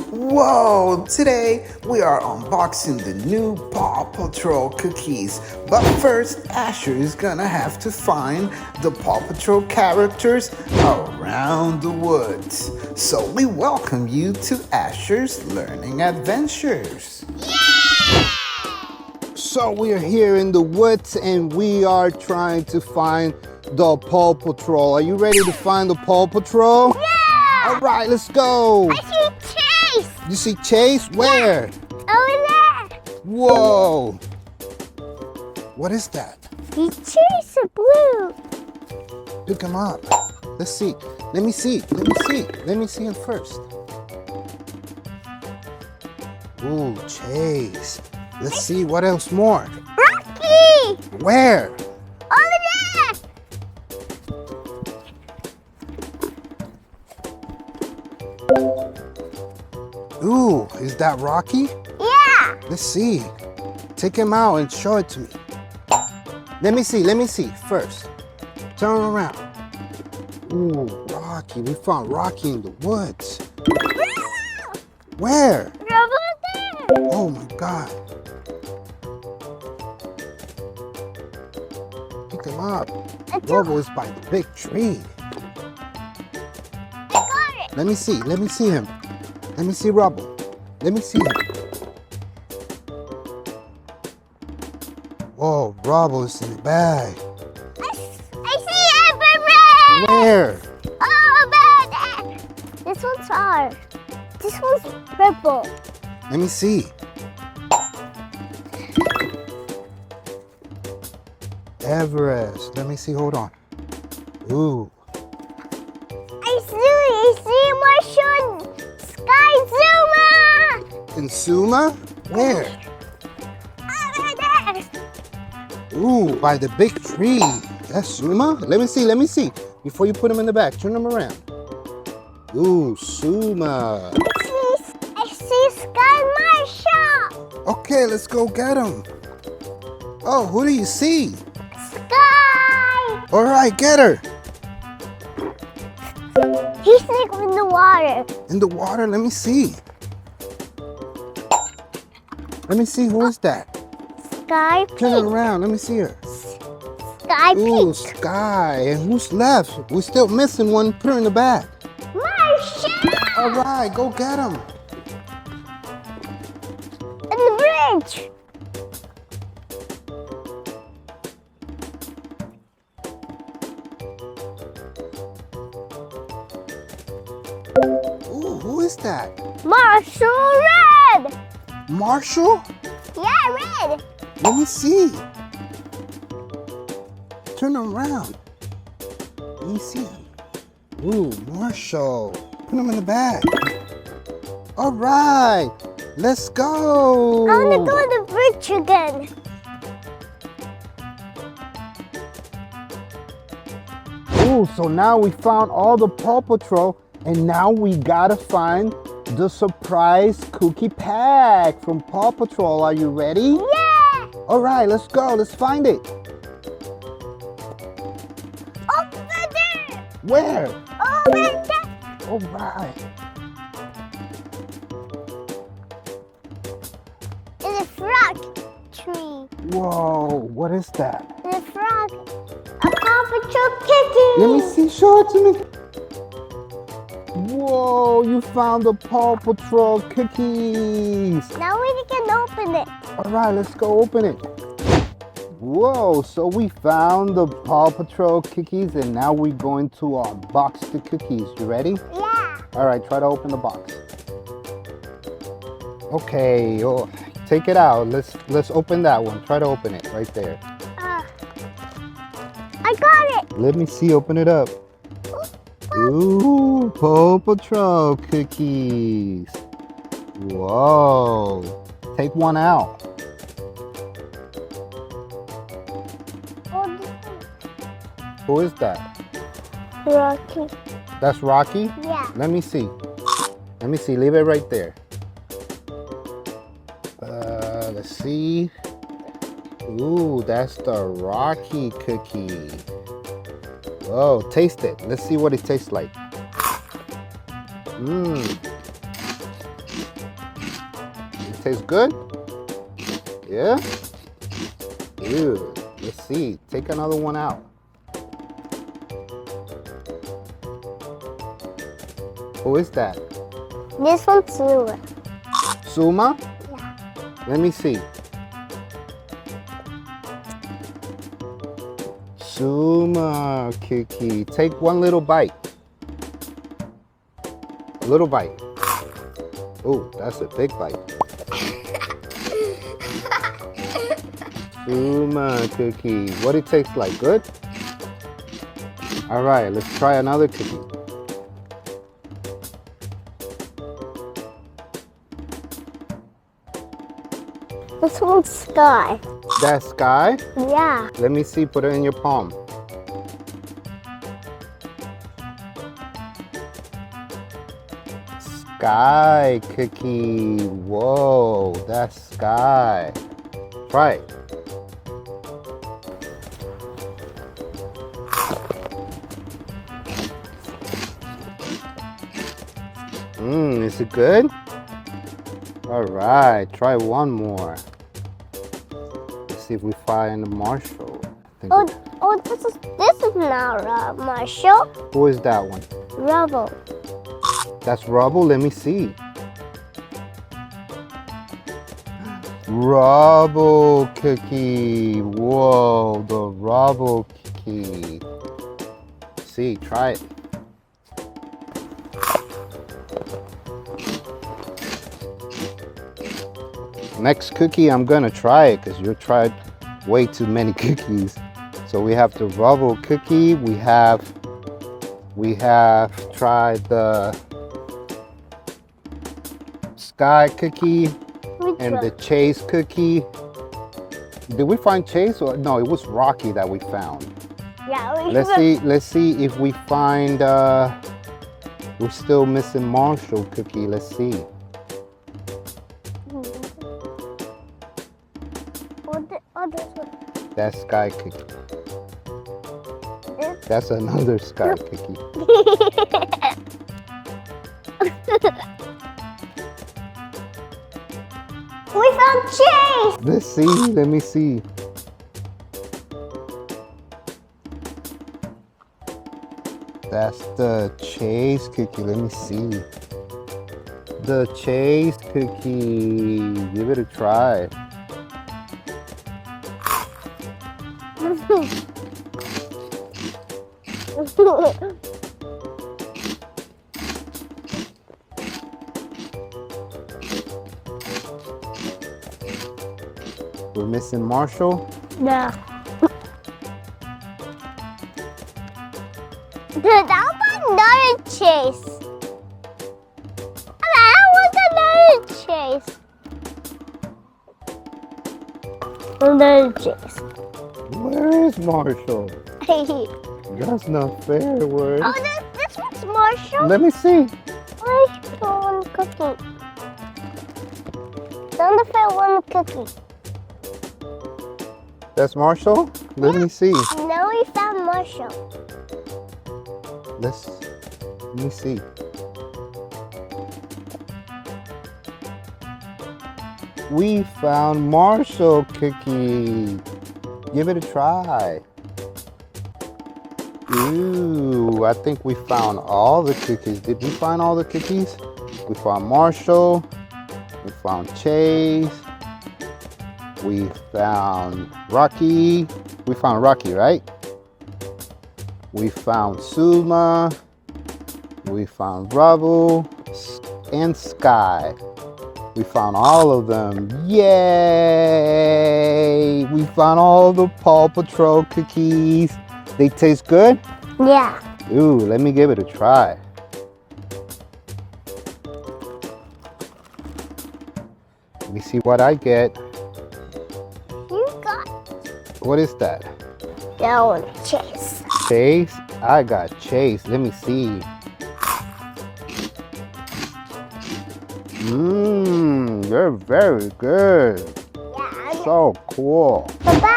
Whoa! Today we are unboxing the new Paw Patrol cookies. But first, Asher is gonna have to find the Paw Patrol characters around the woods. So we welcome you to Asher's Learning Adventures. So we're here in the woods and we are trying to find the Paw Patrol. Are you ready to find the Paw Patrol? Yeah! All right, let's go. I see Chase. You see Chase? Where? Over there. Whoa. What is that? He chased a blue. Pick him up. Let's see. Let me see. Let me see him first. Ooh, Chase. Let's see what else more. Rocky. Where? Over there. Ooh, is that Rocky? Yeah. Let's see. Take him out and show it to me. Let me see first. Turn around. Ooh, Rocky. We found Rocky in the woods. Where? Over there. Oh my God. Pick him up. Robo is by the big tree. I got it. Let me see him. Let me see Robo. Let me see him. Whoa, Robo is in the bag. I see everywhere. Where? Oh, over there. This one's hard. This one's purple. Let me see. Everest. Let me see. Hold on. Ooh. I see Martian Sky Zuma. In Suma? Where? Over there. Ooh, by the big tree. That's Suma? Let me see. Before you put him in the back, turn him around. Ooh, Suma. I see Sky Marshall. Okay, let's go get him. Oh, who do you see? Sky. All right, get her. He's like in the water. In the water, let me see. Let me see, who is that? Sky Turn her Pete. around, let me see her. Sky Ooh, Pete. Sky. And who's left? We're still missing one. Put her in the bag. Marshall. All right, go get him. And the bridge. Ooh, who is that? Marshall Red. Marshall? Yeah, red. Let me see. Turn him around. Let me see him. Ooh, Marshall. Put him in the bag. All right, let's go. I want to go to the bridge again. Ooh, so now we found all the Paw Patrol, and now we gotta find the surprise cookie pack from Paw Patrol. Are you ready? Yeah. All right, let's go. Let's find it. Over there. Where? Over there. All right. It's a frog tree. Whoa, what is that? The frog. A Paw Patrol cookie. Let me see. Show it to me. Whoa, you found the Paw Patrol cookies. Now we can open it. All right, let's go open it. Whoa, so we found the Paw Patrol cookies and now we're going to unbox the cookies. You ready? Yeah. All right, try to open the box. Okay, oh, take it out. Let's open that one. Try to open it right there. I got it. Let me see, open it up. Ooh, Paw Patrol cookies. Whoa. Take one out. Who is that? Rocky. That's Rocky? Yeah. Let me see. Leave it right there. Let's see. Ooh, that's the Rocky cookie. Oh, taste it. Let's see what it tastes like. Mmm. taste good? Yeah? Ew. Let's see. Take another one out. Who is that? This one's newer. Suma? Yeah. Let me see. Suma cookie. Take one little bite. A little bite. Oh, that's a big bite. Suma cookie. What it tastes like? Good? All right, let's try another cookie. This one's Sky. That Sky? Yeah. Let me see. Put it in your palm. Sky cookie. Whoa, that's Sky. Try it. Is it good? All right, try one more. Let's see if we find a Marshall. This is not Marshall. Who is that one? Rubble. That's Rubble. Let me see. Rubble cookie. Whoa, the Rubble cookie. See, try it. Next cookie, I'm gonna try it because you tried way too many cookies. So we have the Rubble cookie. We have tried the Sky cookie and the Chase cookie. Did we find Chase or no? It was Rocky that we found. Yeah. Let's see if we find. We're still missing Marshall cookie. Let's see. This one. That's Sky cookie. That's another Sky cookie. We found Chase. Let's see. Let me see. That's the Chase cookie. Let me see. The Chase cookie. Give it a try. We're missing Marshall. No. That was another Chase. That was another Chase. Another Chase. Where is Marshall? That's not fair, word. Oh, this one's Marshall. Let me see. Where's one cookie? Don't fair one cookie. That's Marshall? Let me see. Now we found Marshall. Let me see. We found Marshall cookie. Give it a try. Ooh, I think we found all the cookies. Did we find all the cookies? We found Marshall. We found Chase. We found Rocky. We found Rocky, right? We found Suma. We found Rubble and Sky. We found all of them. Yay! We found all the Paw Patrol cookies. They taste good? Yeah. Ooh, let me give it a try. Let me see what I get. You got What is that? that one, Chase. Chase? I got Chase. Let me see. They're very good. Yeah. So cool. Bye-bye.